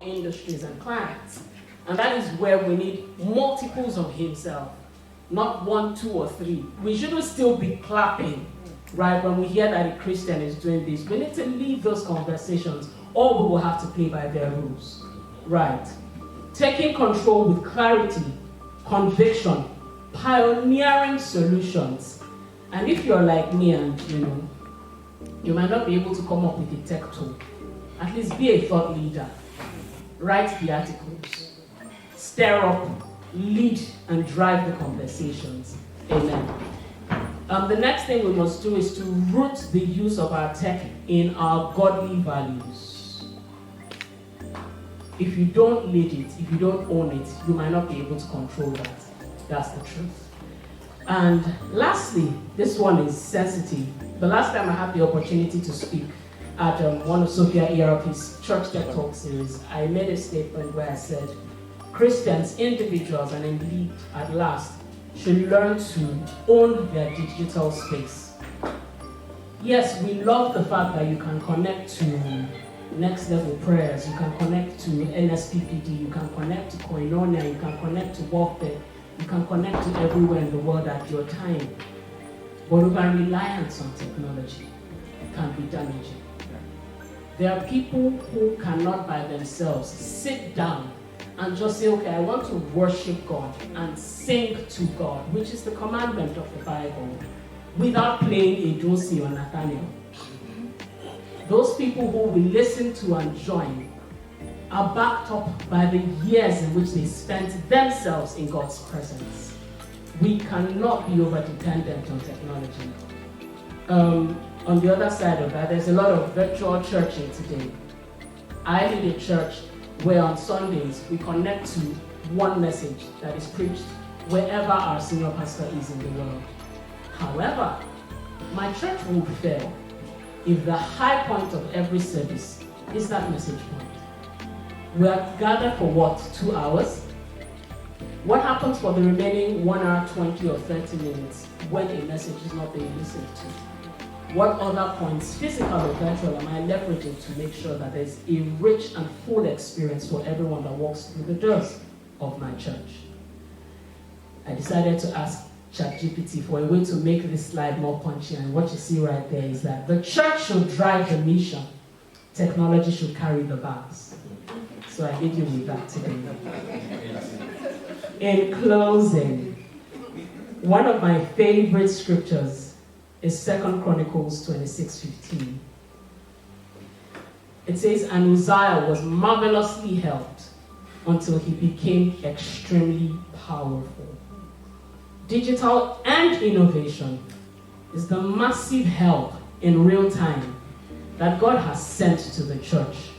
industries and clients. And that is where we need multiples of himself, not 1, 2, or 3. We shouldn't still be clapping, right, when we hear that a Christian is doing this. We need to leave those conversations, or we will have to play by their rules, right? Taking control with clarity, conviction, pioneering solutions. And if you're like me and, you might not be able to come up with a tech tool, at least be a thought leader. Write the articles. Stir up, lead, and drive the conversations. Amen. The next thing we must do is to root the use of our tech in our godly values. If you don't lead it, if you don't own it, you might not be able to control that. That's the truth. And lastly, this one is sensitive. The last time I had the opportunity to speak at one of Sophia ERP's Church TechTalk Series, I made a statement where I said, Christians, individuals, and indeed at last, should learn to own their digital space. Yes, we love the fact that you can connect to Next Level Prayers, you can connect to NSPPD, you can connect to Koinonia, you can connect to Workday, you can connect to everywhere in the world at your time. But over-reliance on technology can be damaging. There are people who cannot by themselves sit down and just say, okay, I want to worship God and sing to God, which is the commandment of the Bible, without playing a Josie or Nathaniel. Those people who we listen to and join are backed up by the years in which they spent themselves in God's presence. We cannot be over-dependent on technology. On the other side of that, there's a lot of virtual churching today. I lead a church where on Sundays we connect to one message that is preached wherever our senior pastor is in the world. However, my church will fail if the high point of every service is that message point. We are gathered for what, 2 hours? What happens for the remaining 1 hour, 20 or 30 minutes when a message is not being listened to? What other points, physical or virtual, am I leveraging to make sure that there's a rich and full experience for everyone that walks through the doors of my church? I decided to ask ChatGPT for a way to make this slide more punchy, and what you see right there is that the church should drive the mission, technology should carry the bags. So I leave you with that today. In closing, one of my favorite scriptures is 2 Chronicles 26:15. It says, and Uzziah was marvelously helped until he became extremely powerful. Digital and innovation is the massive help in real time that God has sent to the church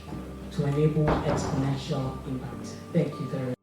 to enable exponential impact. Thank you very much.